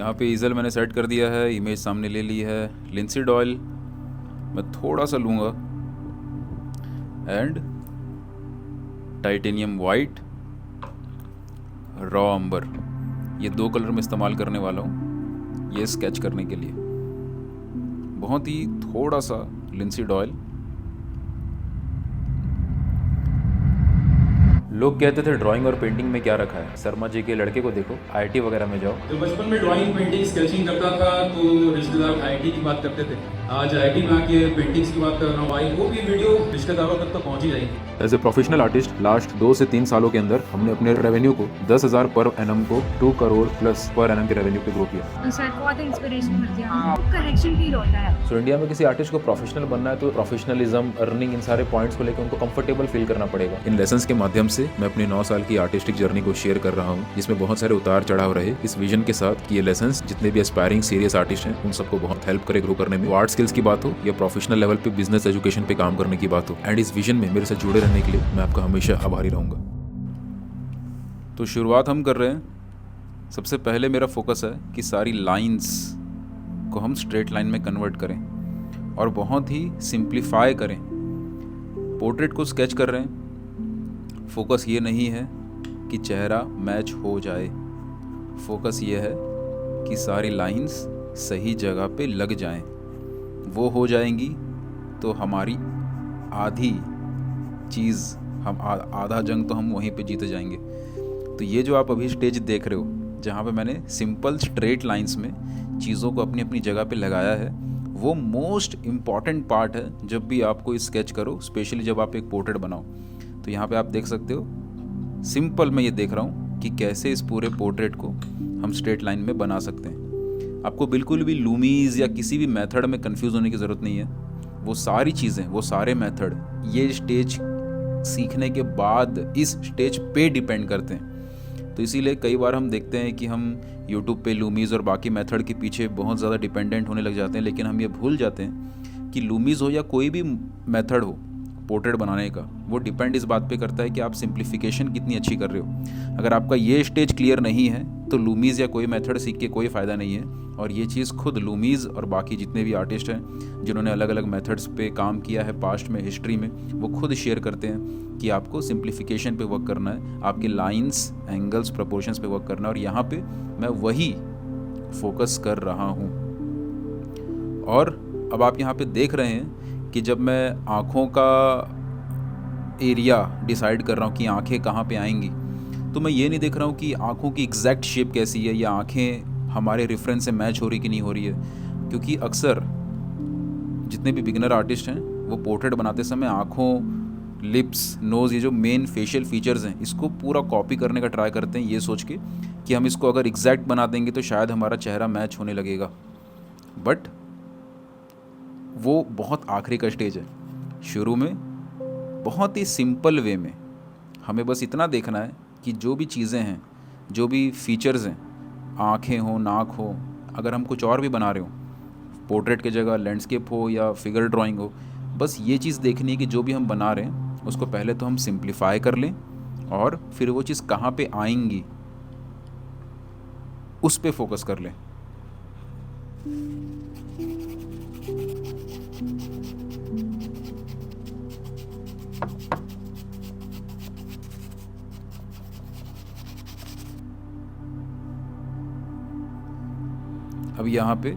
यहाँ पे ईज़ल मैंने सेट कर दिया है, इमेज सामने ले ली है। लिंसीड ऑयल मैं थोड़ा सा लूँगा एंड टाइटेनियम वाइट, रॉ अंबर, ये 2 कलर में इस्तेमाल करने वाला हूँ ये स्केच करने के लिए। बहुत ही थोड़ा सा लिंसीड ऑयल। लोग कहते थे ड्राइंग और पेंटिंग में क्या रखा है, शर्मा जी के लड़के को देखो, आईआईटी वगैरह में जाओ। जब बचपन में ड्राइंग पेंटिंग स्केचिंग करता था तो रिश्तेदार आईआईटी की बात करते थे। आज आईआईटी में आके पेंटिंग्स की बात कर रहा हूँ भाई, वो भी वीडियो रिश्तेदारों तक तो पहुंच ही जाएगी। As a professional artist last 2 से 3 सालों के अंदर हमने अपने रेवेन्यू को 10,000 पर एनम को 2 करोड़ प्लस पर एनम के रेवेन्यू पे ग्रो किया। सर बहुत इंस्पिरेशन मिलती है, कनेक्शन फील होता है। सो इंडिया में किसी आर्टिस्ट को प्रोफेशनल बनना है तो प्रोफेशनलिज्म, अर्निंग, इन सारे पॉइंट्स को लेकर उनको कंफर्टेबल फील करना पड़ेगा। इन लेसन्स के माध्यम से मैं अपनी 9 साल की आर्टिस्टिक जर्नी को शेयर कर रहा हूँ, जिसमें बहुत सारे उतार चढ़ाव रहे, इस विजन के साथ कि ये लेसन्स जितने भी एस्पायरिंग सीरियस आर्टिस्ट हैं उन सबको बहुत हेल्प करे ग्रो करने में। आर्ट स्किल्स की बात हो या प्रोफेशनल लेवल पे बिजनेस एजुकेशन पे काम करने की बात हो, एंड इस विजन में मेरे साथ जुड़े रहने के लिए मैं आपका हमेशा आभारी रहूँगा। तो शुरुआत हम कर रहे हैं। सबसे पहले मेरा फोकस है कि सारी लाइंस को हम स्ट्रेट लाइन में कन्वर्ट करें और बहुत ही सिंप्लीफाई करें। पोर्ट्रेट को स्केच कर रहे हैं, फोकस ये नहीं है कि चेहरा मैच हो जाए, फोकस ये है कि सारी लाइंस सही जगह पे लग जाएं। वो हो जाएंगी तो हमारी आधी चीज़, हम आधा जंग तो हम वहीं पे जीते जाएंगे। तो ये जो आप अभी स्टेज देख रहे हो, जहाँ पे मैंने सिंपल स्ट्रेट लाइंस में चीज़ों को अपनी अपनी जगह पे लगाया है, वो मोस्ट इम्पॉर्टेंट पार्ट है जब भी आप कोई स्केच करो, स्पेशली जब आप एक पोर्ट्रेट बनाओ। तो यहाँ पे आप देख सकते हो, सिंपल मैं ये देख रहा हूँ कि कैसे इस पूरे पोर्ट्रेट को हम स्ट्रेट लाइन में बना सकते हैं। आपको बिल्कुल भी लूमीज़ या किसी भी मेथड में कंफ्यूज होने की ज़रूरत नहीं है। वो सारी चीज़ें, वो सारे मेथड ये स्टेज सीखने के बाद इस स्टेज पे डिपेंड करते हैं। तो इसीलिए कई बार हम देखते हैं कि हम यूट्यूब पे लूमीज़ और बाकी मेथड के पीछे बहुत ज़्यादा डिपेंडेंट होने लग जाते हैं, लेकिन हम ये भूल जाते हैं कि लूमीज़ हो या कोई भी मेथड हो पोर्ट्रेट बनाने का, वो डिपेंड इस बात पे करता है कि आप सिंप्लीफिकेशन कितनी अच्छी कर रहे हो। अगर आपका ये स्टेज क्लियर नहीं है तो लूमीज़ या कोई मेथड सीख के कोई फ़ायदा नहीं है। और ये चीज़ खुद लूमीज़ और बाकी जितने भी आर्टिस्ट हैं जिन्होंने अलग अलग मेथड्स पे काम किया है पास्ट में, हिस्ट्री में, वो खुद शेयर करते हैं कि आपको सिंप्लीफिकेशन पे वर्क करना है, आपके लाइंस, एंगल्स, प्रोपोर्शंस पे वर्क करना है। और यहाँ पे मैं वही फोकस कर रहा हूँ। और अब आप यहाँ पे देख रहे हैं कि जब मैं आँखों का एरिया डिसाइड कर रहा हूँ कि आँखें कहाँ पे आएंगी, तो मैं ये नहीं देख रहा हूँ कि आँखों की एग्जैक्ट शेप कैसी है या आँखें हमारे रेफरेंस से मैच हो रही कि नहीं हो रही है। क्योंकि अक्सर जितने भी बिगिनर आर्टिस्ट हैं वो पोर्ट्रेट बनाते समय आँखों, लिप्स, नोज़, ये जो मेन फेशियल फीचर्स हैं इसको पूरा कॉपी करने का ट्राई करते हैं, ये सोच के कि हम इसको अगर एग्जैक्ट बना देंगे तो शायद हमारा चेहरा मैच होने लगेगा। बट वो बहुत आखिरी का स्टेज है। शुरू में बहुत ही सिंपल वे में हमें बस इतना देखना है कि जो भी चीज़ें हैं, जो भी फीचर्स हैं, आँखें हो, नाक हो, अगर हम कुछ और भी बना रहे हो, पोर्ट्रेट के जगह लैंडस्केप हो या फिगर ड्राइंग हो, बस ये चीज़ देखनी है कि जो भी हम बना रहे हैं उसको पहले तो हम सिंप्लीफाई कर लें और फिर वो चीज़ कहाँ पे आएंगी उस पे फोकस कर लें। अब यहाँ पे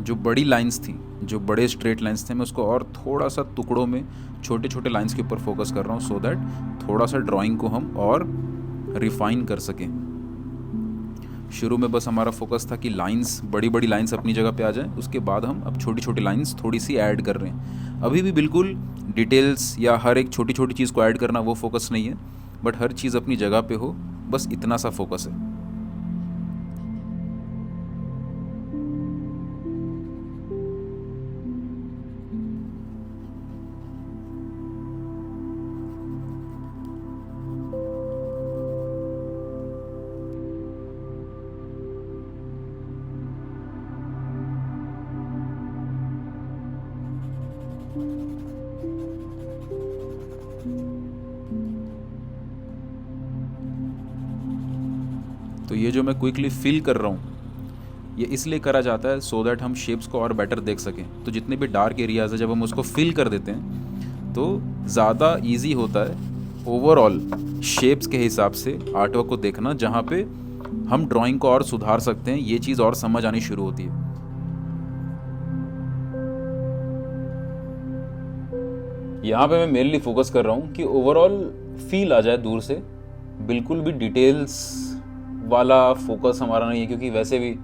जो बड़ी लाइंस थी, जो बड़े स्ट्रेट लाइंस थे, मैं उसको और थोड़ा सा टुकड़ों में छोटे छोटे लाइंस के ऊपर फोकस कर रहा हूँ, सो दैट थोड़ा सा ड्राइंग को हम और रिफाइन कर सकें। शुरू में बस हमारा फोकस था कि लाइंस, बड़ी बड़ी लाइंस अपनी जगह पे आ जाएं, उसके बाद हम अब छोटी छोटी लाइंस थोड़ी सी ऐड कर रहे हैं। अभी भी बिल्कुल डिटेल्स या हर एक छोटी छोटी चीज़ को ऐड करना वो फोकस नहीं है, बट हर चीज़ अपनी जगह पे हो, बस इतना सा फोकस है। तो ये जो मैं क्विकली फिल कर रहा हूँ, ये इसलिए करा जाता है सो दैट हम शेप्स को और बेटर देख सकें। तो जितने भी डार्क एरियाज़ है जब हम उसको फिल कर देते हैं तो ज़्यादा ईजी होता है ओवरऑल शेप्स के हिसाब से आर्टवर्क को देखना, जहाँ पे हम ड्राइंग को और सुधार सकते हैं, ये चीज़ और समझ आनी शुरू होती है। यहाँ पे मैं मेनली फोकस कर रहा हूँ कि ओवरऑल फील आ जाए दूर से, बिल्कुल भी डिटेल्स वाला फोकस हमारा नहीं है, क्योंकि वैसे भी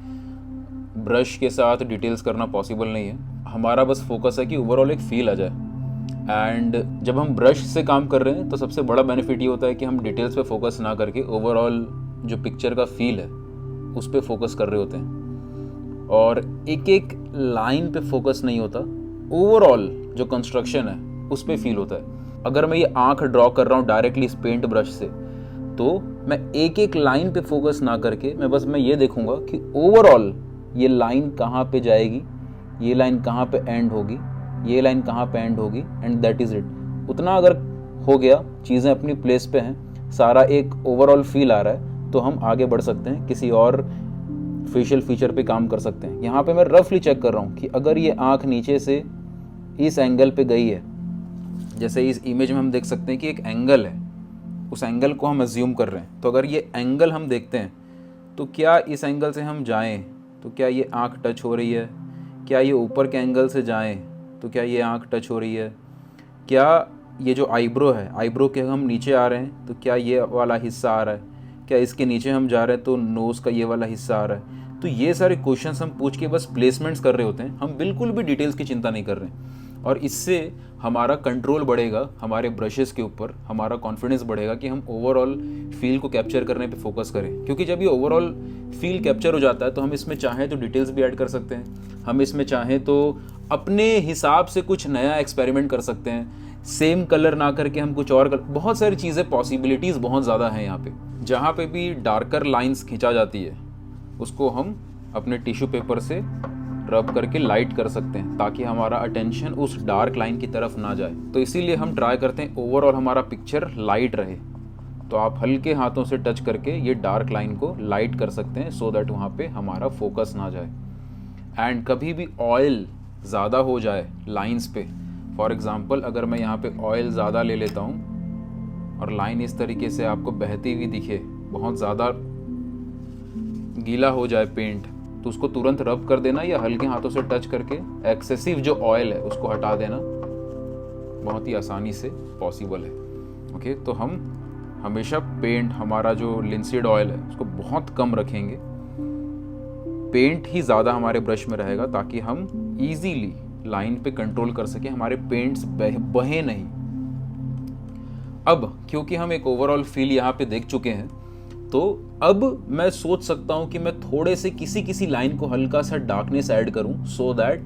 ब्रश के साथ डिटेल्स करना पॉसिबल नहीं है। हमारा बस फोकस है कि ओवरऑल एक फील आ जाए। एंड जब हम ब्रश से काम कर रहे हैं तो सबसे बड़ा बेनिफिट ये होता है कि हम डिटेल्स पे फोकस ना करके ओवरऑल जो पिक्चर का फील है उस पे फोकस कर रहे होते हैं, और एक एक लाइन पे फोकस नहीं होता, ओवरऑल जो कंस्ट्रक्शन है उस पे फील होता है। अगर मैं ये आँख ड्रॉ कर रहा हूँ डायरेक्टली इस पेंट ब्रश से, तो मैं एक एक लाइन पे फोकस ना करके मैं ये देखूंगा कि ओवरऑल ये लाइन कहाँ पे जाएगी, ये लाइन कहाँ पे एंड होगी, ये लाइन कहाँ पे एंड होगी, एंड दैट इज़ इट। उतना अगर हो गया, चीज़ें अपनी प्लेस पे हैं, सारा एक ओवरऑल फील आ रहा है, तो हम आगे बढ़ सकते हैं, किसी और फेशियल फीचर पे काम कर सकते हैं। यहाँ पे मैं रफली चेक कर रहा हूँ कि अगर ये आँख नीचे से इस एंगल पे गई है, जैसे इस इमेज में हम देख सकते हैं कि एक एंगल है, उस एंगल को हम अज्यूम कर रहे हैं, तो अगर ये एंगल हम देखते हैं तो क्या इस एंगल से हम जाएं तो क्या ये आँख टच हो रही है, क्या ये ऊपर के एंगल से जाएं तो क्या ये आँख टच हो रही है, क्या ये जो आईब्रो है, आईब्रो के हम नीचे आ रहे हैं तो क्या ये वाला हिस्सा आ रहा है, क्या इसके नीचे हम जा रहे हैं तो नोज़ का ये वाला हिस्सा आ रहा है। तो ये सारे क्वेश्चंस हम पूछ के बस प्लेसमेंट्स कर रहे होते हैं, हम बिल्कुल भी डिटेल्स की चिंता नहीं कर रहे हैं, और इससे हमारा कंट्रोल बढ़ेगा हमारे ब्रशेस के ऊपर, हमारा कॉन्फिडेंस बढ़ेगा कि हम ओवरऑल फील को कैप्चर करने पे फोकस करें। क्योंकि जब ये ओवरऑल फील कैप्चर हो जाता है तो हम इसमें चाहें तो डिटेल्स भी ऐड कर सकते हैं, हम इसमें चाहें तो अपने हिसाब से कुछ नया एक्सपेरिमेंट कर सकते हैं, सेम कलर ना करके हम कुछ और बहुत सारी चीज़ें, पॉसिबिलिटीज़ बहुत ज़्यादा हैं यहाँ पे। जहाँ पे भी डार्कर लाइंस खिंचा जाती है उसको हम अपने टिश्यू पेपर से रब करके लाइट कर सकते हैं, ताकि हमारा अटेंशन उस डार्क लाइन की तरफ ना जाए। तो इसीलिए हम ट्राई करते हैं ओवरऑल हमारा पिक्चर लाइट रहे। तो आप हल्के हाथों से टच करके ये डार्क लाइन को लाइट कर सकते हैं, सो दैट वहाँ पे हमारा फोकस ना जाए। एंड कभी भी ऑयल ज़्यादा हो जाए लाइंस पे, फॉर एग्ज़ाम्पल अगर मैं यहाँ पे ऑयल ज़्यादा ले लेता हूँ और लाइन इस तरीके से आपको बहती हुई दिखे, बहुत ज़्यादा गीला हो जाए पेंट, तो उसको तुरंत रब कर देना या हल्के हाथों से टच करके एक्सेसिव जो ऑयल है उसको हटा देना बहुत ही आसानी से पॉसिबल है। ओके, तो हम हमेशा पेंट, हमारा जो लिंसीड ऑयल है उसको बहुत कम रखेंगे, पेंट ही ज़्यादा हमारे ब्रश में रहेगा, ताकि हम इजीली लाइन पे कंट्रोल कर सकें, हमारे पेंट्स बहे नहीं। अब क्योंकि हम एक ओवरऑल फील यहाँ पे देख चुके हैं, तो अब मैं सोच सकता हूँ कि मैं थोड़े से किसी लाइन को हल्का सा डार्कनेस ऐड करूँ, सो दैट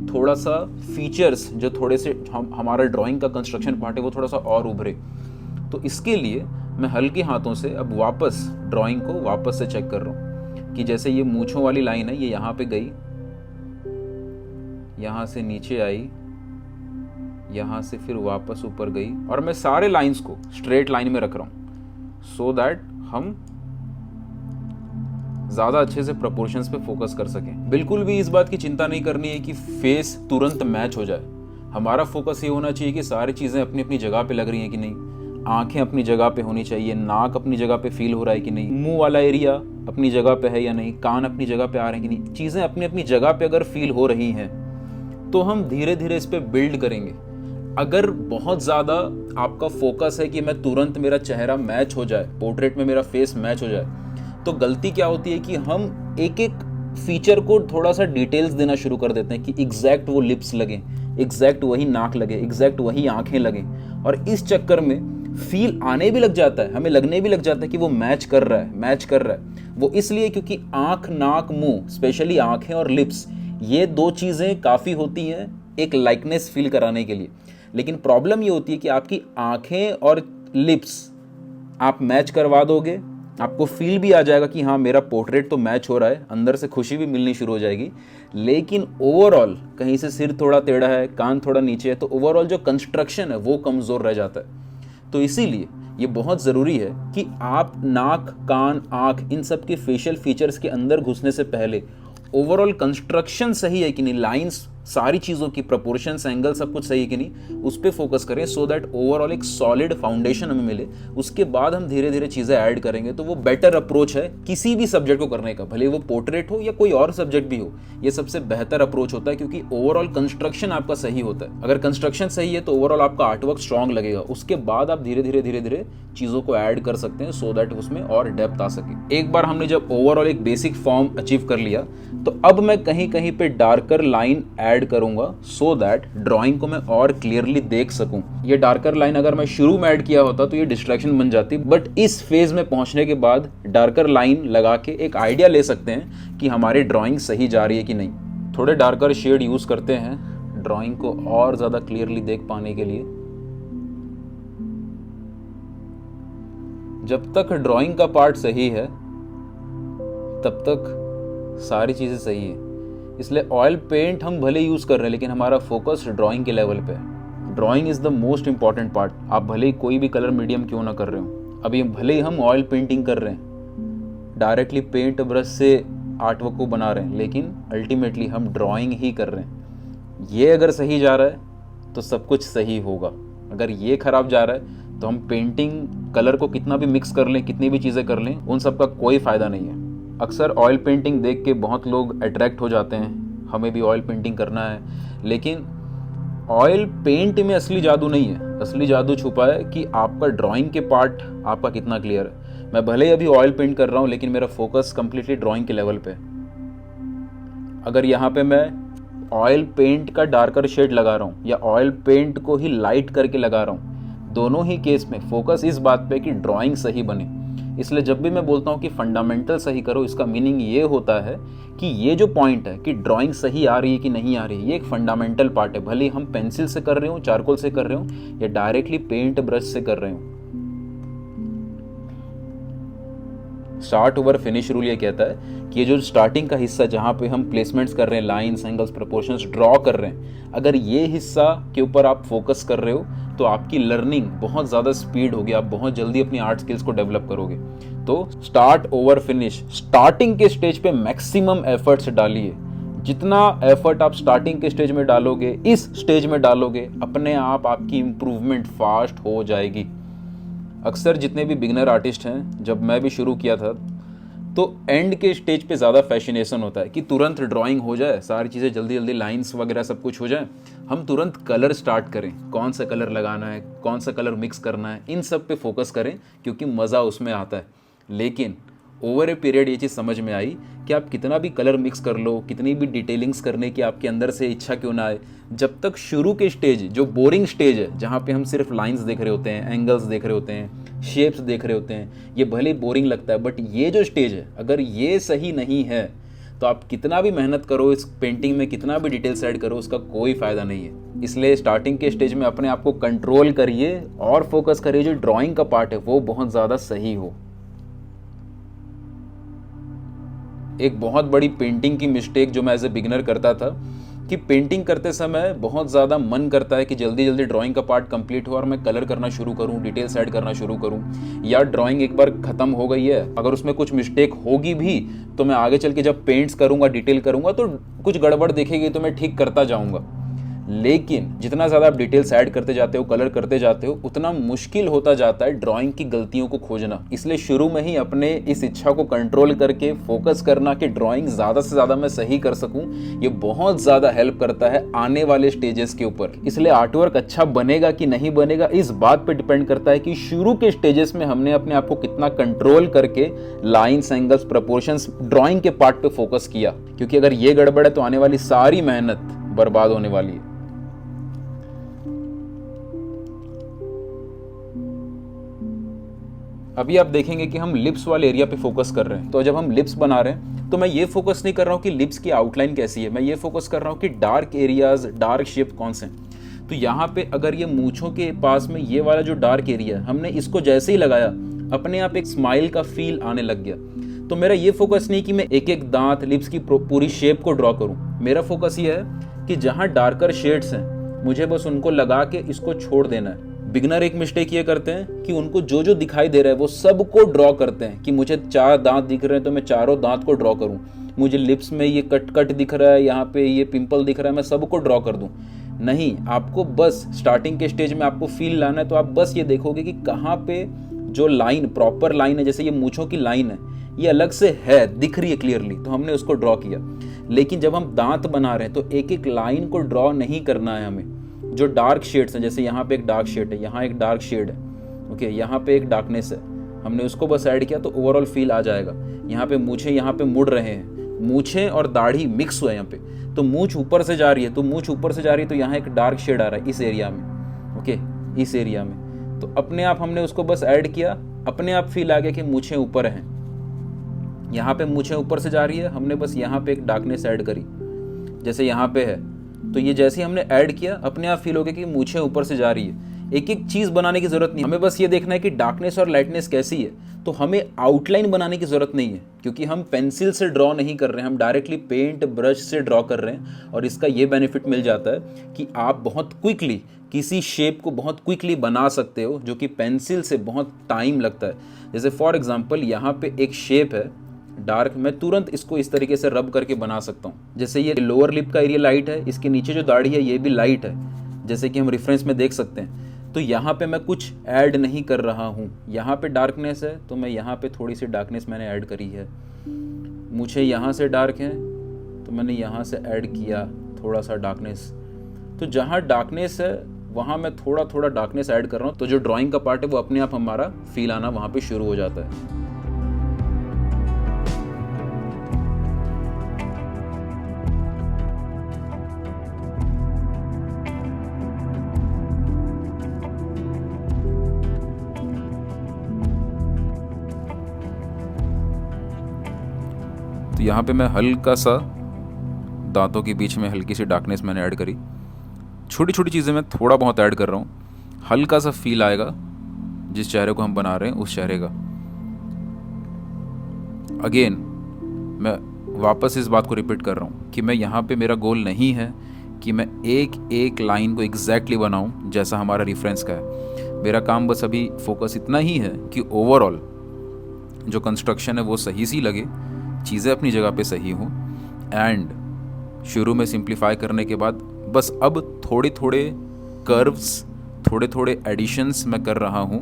थोड़ा सा फीचर्स जो थोड़े से हमारा ड्राइंग का कंस्ट्रक्शन पार्ट है वो थोड़ा सा और उभरे। तो इसके लिए मैं हल्के हाथों से अब वापस ड्राइंग को वापस से चेक कर रहा हूँ कि जैसे ये मूंछों वाली लाइन है, ये यहाँ पे गई, यहाँ से नीचे आई, यहाँ से फिर वापस ऊपर गई, और मैं सारे लाइंस को स्ट्रेट लाइन में रख रहा हूँ, सो दैट हम ज़्यादा अच्छे से प्रोपोर्शंस पे फोकस कर सकें। बिल्कुल भी इस बात की चिंता नहीं करनी है कि फेस तुरंत मैच हो जाए। हमारा फोकस ये होना चाहिए कि सारी चीज़ें अपनी अपनी जगह पे लग रही हैं कि नहीं, आंखें अपनी जगह पे होनी चाहिए, नाक अपनी जगह पे फील हो रहा है कि नहीं, मुंह वाला एरिया अपनी जगह पे है या नहीं, कान अपनी जगह पे आ रहे हैं कि नहीं, चीज़ें अपनी अपनी जगह पे अगर फील हो रही हैं तो हम धीरे धीरे इस पर बिल्ड करेंगे। अगर बहुत ज़्यादा आपका फोकस है कि मैं तुरंत मेरा चेहरा मैच हो जाए, पोर्ट्रेट में मेरा फेस मैच हो जाए, तो गलती क्या होती है कि हम एक एक फीचर को थोड़ा सा डिटेल्स देना शुरू कर देते हैं कि एग्जैक्ट वो लिप्स लगे, एग्जैक्ट वही नाक लगे, एग्जैक्ट वही आंखें लगें, और इस चक्कर में फील आने भी लग जाता है, हमें लगने भी लग जाता है कि वो मैच कर रहा है। वो इसलिए क्योंकि आंख, नाक, मुंह, स्पेशली आंखें और लिप्स, ये दो चीज़ें काफ़ी होती हैं एक लाइकनेस फील कराने के लिए। लेकिन प्रॉब्लम ये होती है कि आपकी आंखें और लिप्स आप मैच करवा दोगे, आपको फील भी आ जाएगा कि हाँ मेरा पोर्ट्रेट तो मैच हो रहा है, अंदर से खुशी भी मिलनी शुरू हो जाएगी, लेकिन ओवरऑल कहीं से सिर थोड़ा टेढ़ा है, कान थोड़ा नीचे है, तो ओवरऑल जो कंस्ट्रक्शन है वो कमज़ोर रह जाता है। तो इसीलिए ये बहुत ज़रूरी है कि आप नाक, कान, आँख, इन सब के फेशियल फीचर्स के अंदर घुसने से पहले ओवरऑल कंस्ट्रक्शन सही है कि नहीं, लाइंस सारी चीज़ों की प्रोपोर्शंस, एंगल सब कुछ सही है कि नहीं, उस पर फोकस करें सो दैट ओवरऑल एक सॉलिड फाउंडेशन हमें मिले। उसके बाद हम धीरे धीरे चीज़ें ऐड करेंगे। तो वो बेटर अप्रोच है किसी भी सब्जेक्ट को करने का, भले वो पोर्ट्रेट हो या कोई और सब्जेक्ट भी हो, ये सबसे बेहतर अप्रोच होता है क्योंकि ओवरऑल कंस्ट्रक्शन आपका सही होता है। अगर कंस्ट्रक्शन सही है तो ओवरऑल आपका आर्टवर्क स्ट्रांग लगेगा। उसके बाद आप धीरे धीरे चीज़ों को ऐड कर सकते हैं सो दैट उसमें और डेप्थ आ सके। एक बार हमने जब ओवरऑल एक बेसिक फॉर्म अचीव कर लिया तो अब मैं कहीं कहीं पे डार्कर लाइन ऐड करूंगा सो दैट ड्राइंग को मैं और क्लियरली देख सकूं। ये डार्कर लाइन अगर मैं शुरू में ऐड किया होता तो ये डिस्ट्रैक्शन बन जाती, बट इस फेज में पहुंचने के बाद डार्कर लाइन लगा के एक आइडिया ले सकते हैं कि हमारी ड्राइंग सही जा रही है कि नहीं। थोड़े डार्कर शेड यूज करते हैं ड्राइंग को और ज्यादा क्लियरली देख पाने के लिए। जब तक ड्राइंग का पार्ट सही है तब तक सारी चीजें सही है। इसलिए ऑयल पेंट हम भले यूज कर रहे हैं लेकिन हमारा फोकस ड्राइंग के लेवल पे है। Drawing is the most important part. आप भले ही कोई भी कलर मीडियम क्यों ना कर रहे हो, अभी भले ही हम ऑयल पेंटिंग कर रहे हैं, डायरेक्टली पेंट ब्रश से आर्टवर्क को बना रहे हैं, लेकिन अल्टीमेटली हम ड्राइंग ही कर रहे हैं। ये अगर सही जा रहा है तो सब कुछ सही होगा। अगर ये खराब जा रहा है तो हम पेंटिंग कलर को कितना भी मिक्स कर लें, कितनी भी चीज़ें कर लें, उन सब का कोई फ़ायदा नहीं है। अक्सर ऑयल पेंटिंग देख के बहुत लोग अट्रैक्ट हो जाते हैं, हमें भी ऑयल पेंटिंग करना है, लेकिन ऑयल पेंट में असली जादू नहीं है। असली जादू छुपा है कि आपका ड्राइंग के पार्ट आपका कितना क्लियर है। मैं भले ही अभी ऑयल पेंट कर रहा हूँ लेकिन मेरा फोकस कंप्लीटली ड्राइंग के लेवल पे। अगर यहाँ पे मैं ऑयल पेंट का डार्कर शेड लगा रहा हूँ या ऑयल पेंट को ही लाइट करके लगा रहा हूँ, दोनों ही केस में फोकस इस बात पे कि ड्राइंग सही बने। इसलिए जब भी मैं बोलता हूँ कि फंडामेंटल सही करो, इसका मीनिंग ये होता है कि ये जो पॉइंट है कि ड्राइंग सही आ रही है कि नहीं आ रही है, ये एक फंडामेंटल पार्ट है। भले हम पेंसिल से कर रहे हो, चारकोल से कर रहे हो या डायरेक्टली पेंट ब्रश से कर रहे हो। स्टार्ट ओवर फिनिश रूल ये कहता है कि ये जो स्टार्टिंग का हिस्सा जहाँ पे हम प्लेसमेंट्स कर रहे हैं, लाइन्स, एंगल्स, प्रोपोर्शंस ड्रॉ कर रहे हैं, अगर ये हिस्सा के ऊपर आप फोकस कर रहे हो तो आपकी लर्निंग बहुत ज़्यादा स्पीड होगी, आप बहुत जल्दी अपनी आर्ट स्किल्स को डेवलप करोगे। तो स्टार्ट ओवर फिनिश, स्टार्टिंग के स्टेज पे मैक्सिमम एफर्ट्स डालिए। जितना एफर्ट आप स्टार्टिंग के स्टेज में डालोगे, इस स्टेज में डालोगे, अपने आप आपकी इम्प्रूवमेंट फास्ट हो जाएगी। अक्सर जितने भी बिगिनर आर्टिस्ट हैं, जब मैं भी शुरू किया था तो एंड के स्टेज पे ज़्यादा फैसिनेशन होता है कि तुरंत ड्राइंग हो जाए, सारी चीज़ें जल्दी जल्दी, लाइंस वगैरह सब कुछ हो जाए, हम तुरंत कलर स्टार्ट करें, कौन सा कलर लगाना है, कौन सा कलर मिक्स करना है, इन सब पे फोकस करें क्योंकि मज़ा उसमें आता है। लेकिन ओवर ए पीरियड ये चीज़ समझ में आई कि आप कितना भी कलर मिक्स कर लो, कितनी भी डिटेलिंग्स करने की आपके अंदर से इच्छा क्यों ना आए, जब तक शुरू के स्टेज, जो बोरिंग स्टेज है, जहाँ पे हम सिर्फ लाइंस देख रहे होते हैं, एंगल्स देख रहे होते हैं, शेप्स देख रहे होते हैं, ये भले बोरिंग लगता है, बट ये जो स्टेज है अगर ये सही नहीं है तो आप कितना भी मेहनत करो, इस पेंटिंग में कितना भी डिटेल्स ऐड करो, उसका कोई फ़ायदा नहीं है। इसलिए स्टार्टिंग के स्टेज में अपने आप को कंट्रोल करिए और फोकस करिए जो ड्राइंग का पार्ट है वो बहुत ज़्यादा सही हो। एक बहुत बड़ी पेंटिंग की मिस्टेक जो मैं एज ए बिगिनर करता था कि पेंटिंग करते समय बहुत ज़्यादा मन करता है कि जल्दी जल्दी ड्राइंग का पार्ट कंप्लीट हो और मैं कलर करना शुरू करूं, डिटेल्स ऐड करना शुरू करूं, या ड्राइंग एक बार ख़त्म हो गई है, अगर उसमें कुछ मिस्टेक होगी भी तो मैं आगे चल के जब पेंट्स करूंगा, डिटेल करूंगा तो कुछ गड़बड़ दिखेगी तो मैं ठीक करता जाऊंगा। लेकिन जितना ज़्यादा आप डिटेल्स ऐड करते जाते हो, कलर करते जाते हो, उतना मुश्किल होता जाता है ड्राइंग की गलतियों को खोजना। इसलिए शुरू में ही अपने इस इच्छा को कंट्रोल करके फोकस करना कि ड्राइंग ज़्यादा से ज़्यादा मैं सही कर सकूं, ये बहुत ज़्यादा हेल्प करता है आने वाले स्टेजेस के ऊपर। इसलिए आर्टवर्क अच्छा बनेगा कि नहीं बनेगा इस बात पर डिपेंड करता है कि शुरू के स्टेजेस में हमने अपने आप को कितना कंट्रोल करके लाइन्स, एंगल्स, प्रपोर्शंस, ड्राइंग के पार्ट पे फोकस किया। क्योंकि अगर ये गड़बड़ है तो आने वाली सारी मेहनत बर्बाद होने वाली है। अभी आप देखेंगे कि हम लिप्स वाले एरिया पे फोकस कर रहे हैं। तो जब हम लिप्स बना रहे हैं तो मैं ये फोकस नहीं कर रहा हूँ कि लिप्स की आउटलाइन कैसी है, मैं ये फोकस कर रहा हूँ कि डार्क एरियाज, डार्क शेप कौन से हैं। तो यहाँ पे अगर ये मूंछों के पास में ये वाला जो डार्क एरिया है, हमने इसको जैसे ही लगाया अपने आप एक स्माइल का फील आने लग गया। तो मेरा ये फोकस नहीं कि मैं एक एक दांत, लिप्स की पूरी शेप को ड्रॉ करूँ। मेरा फोकस ये है कि जहाँ डार्कर शेड्स हैं मुझे बस उनको लगा के इसको छोड़ देना है। बिगनर एक मिस्टेक ये करते हैं कि उनको जो जो दिखाई दे रहा है वो सबको ड्रॉ करते हैं कि मुझे 4 दांत दिख रहे हैं तो मैं चारों दांत को ड्रॉ करूं, मुझे लिप्स में ये कट कट दिख रहा है, यहाँ पे ये पिंपल दिख रहा है, मैं सबको ड्रॉ कर दूं? नहीं, आपको बस स्टार्टिंग के स्टेज में आपको फील लाना है। तो आप बस ये देखोगे कि कहाँ पे जो लाइन, प्रॉपर लाइन है, जैसे ये मूंछों की लाइन है, ये अलग से है, दिख रही है क्लियरली, तो हमने उसको ड्रॉ किया। लेकिन जब हम दांत बना रहे हैं तो एक एक लाइन को ड्रॉ नहीं करना है हमें। जो डार्क शेड्स हैं, जैसे यहाँ पे एक डार्क शेड है, यहाँ एक डार्क शेड है, ओके, यहाँ पे एक डार्कनेस है, हमने उसको बस ऐड किया तो ओवरऑल फील आ जाएगा। यहाँ पे मूछें यहाँ पे मुड़ रहे हैं, मूछें और दाढ़ी मिक्स हुआ है यहाँ पे, तो मूछ ऊपर से जा रही है, तो मूछ ऊपर से जा रही है, तो यहाँ एक डार्क शेड आ रहा है इस एरिया में, ओके, इस एरिया में। तो अपने आप हमने उसको बस ऐड किया, अपने आप फील आ गया कि मूछें ऊपर हैं। यहाँ पे मूछें ऊपर से जा रही है, हमने बस यहाँ पे एक डार्कनेस ऐड करी, जैसे यहाँ पे है, तो ये जैसे ही हमने ऐड किया अपने आप फील हो गया कि मूछें ऊपर से जा रही है। एक एक चीज़ बनाने की ज़रूरत नहीं, हमें बस ये देखना है कि डार्कनेस और लाइटनेस कैसी है। तो हमें आउटलाइन बनाने की ज़रूरत नहीं है, क्योंकि हम पेंसिल से ड्रॉ नहीं कर रहे हैं, हम डायरेक्टली पेंट ब्रश से ड्रॉ कर रहे हैं। और इसका ये बेनिफिट मिल जाता है कि आप बहुत क्विकली किसी शेप को बहुत क्विकली बना सकते हो, जो कि पेंसिल से बहुत टाइम लगता है। जैसे फॉर एग्जांपल यहाँ पे एक शेप है डार्क, मैं तुरंत इसको इस तरीके से रब करके बना सकता हूँ। जैसे ये लोअर लिप का एरिया लाइट है, इसके नीचे जो दाढ़ी है ये भी लाइट है, जैसे कि हम रेफरेंस में देख सकते हैं। तो यहाँ पे मैं कुछ ऐड नहीं कर रहा हूँ, यहाँ पे डार्कनेस है तो मैं यहाँ पे थोड़ी सी डार्कनेस मैंने ऐड करी है। मुझे यहाँ से डार्क है तो मैंने यहाँ से ऐड किया थोड़ा सा डार्कनेस। तो जहाँ डार्कनेस है वहाँ मैं थोड़ा थोड़ा डार्कनेस ऐड कर रहा हूँ, तो जो ड्राइंग का पार्ट है वो अपने आप हमारा फील आना वहाँ पे शुरू हो जाता है। तो यहाँ पे मैं हल्का सा दांतों के बीच में हल्की सी डार्कनेस मैंने ऐड करी। छोटी छोटी चीज़ें मैं थोड़ा बहुत ऐड कर रहा हूँ, हल्का सा फील आएगा जिस चेहरे को हम बना रहे हैं उस चेहरे का। अगेन मैं वापस इस बात को रिपीट कर रहा हूँ कि मैं यहाँ पे मेरा गोल नहीं है कि मैं एक एक लाइन को एग्जैक्टली बनाऊँ जैसा हमारा रेफरेंस का है। मेरा काम बस अभी फोकस इतना ही है कि ओवरऑल जो कंस्ट्रक्शन है वो सही सी लगे, चीज़ें अपनी जगह पे सही हों। एंड शुरू में सिंप्लीफाई करने के बाद बस अब थोड़े थोड़े कर्व्स, थोड़े थोड़े एडिशंस मैं कर रहा हूँ।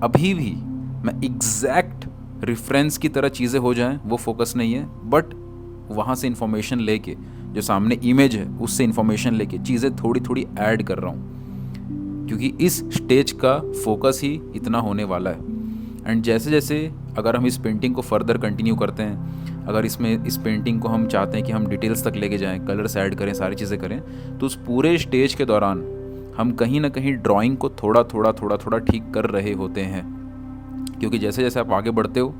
अभी भी मैं एग्जैक्ट रेफरेंस की तरह चीज़ें हो जाएं वो फोकस नहीं है, बट वहाँ से इंफॉर्मेशन लेके, जो सामने इमेज है उससे इंफॉर्मेशन लेके चीज़ें थोड़ी थोड़ी ऐड कर रहा हूँ, क्योंकि इस स्टेज का फोकस ही इतना होने वाला है। एंड जैसे जैसे अगर हम इस पेंटिंग को फर्दर कंटिन्यू करते हैं, अगर इस पेंटिंग को हम चाहते हैं कि हम डिटेल्स तक लेके जाएं, कलर्स ऐड करें, सारी चीज़ें करें, तो उस पूरे स्टेज के दौरान हम कहीं ना कहीं ड्राइंग को थोड़ा थोड़ा ठीक कर रहे होते हैं। क्योंकि जैसे जैसे आप आगे बढ़ते हो,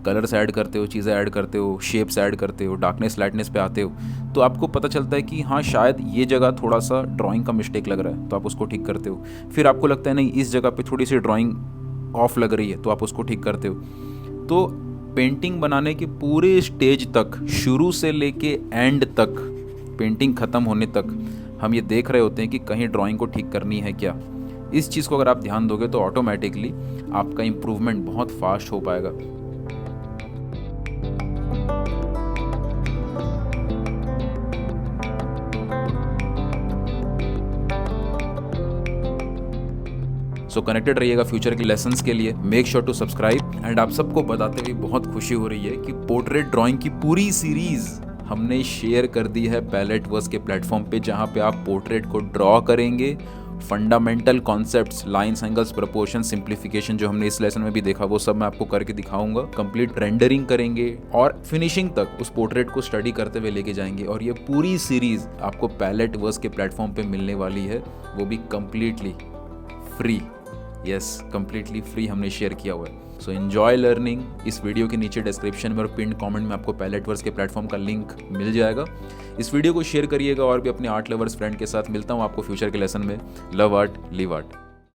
कलर्स ऐड करते हो, चीज़ें ऐड करते हो, शेप्स ऐड करते हो, डार्कनेस लाइटनेस पे आते हो, तो आपको पता चलता है कि हाँ शायद ये जगह थोड़ा सा ड्राइंग का मिस्टेक लग रहा है, तो आप उसको ठीक करते हो। फिर आपको लगता है नहीं इस जगह पे थोड़ी सी ड्राइंग ऑफ लग रही है, तो आप उसको ठीक करते हो। तो पेंटिंग बनाने के पूरे स्टेज तक, शुरू से लेके एंड तक, पेंटिंग ख़त्म होने तक हम ये देख रहे होते हैं कि कहीं ड्राइंग को ठीक करनी है क्या। इस चीज़ को अगर आप ध्यान दोगे तो ऑटोमेटिकली आपका इम्प्रूवमेंट बहुत फास्ट हो पाएगा। सो कनेक्टेड रहिएगा फ्यूचर के लेसन्स के लिए। Make sure to subscribe. And आप सबको बताते हुए बहुत खुशी हो रही है कि पोर्ट्रेट ड्राइंग की पूरी सीरीज हमने शेयर कर दी है पैलेट वर्स के प्लेटफॉर्म पे, जहां पे आप पोर्ट्रेट को ड्रॉ करेंगे। Fundamental concepts, lines, angles, proportion, simplification जो हमने इस लेसन में भी देखा वो सब मैं आपको करके दिखाऊंगा। कंप्लीट रेंडरिंग करेंगे और फिनिशिंग तक उस पोर्ट्रेट को स्टडी करते हुए लेके जाएंगे। और ये पूरी सीरीज आपको पैलेट वर्स के प्लेटफॉर्म पे मिलने वाली है, वो भी completely free. Yes, completely free हमने शेयर किया हुआ है। So enjoy learning. इस वीडियो के नीचे डिस्क्रिप्शन में और पिन कमेंट में आपको पैलेट वर्स के प्लेटफॉर्म का लिंक मिल जाएगा। इस वीडियो को शेयर करिएगा और भी अपने आर्ट लवर्स फ्रेंड के साथ। मिलता हूँ आपको फ्यूचर के लेसन में। Love art, live art.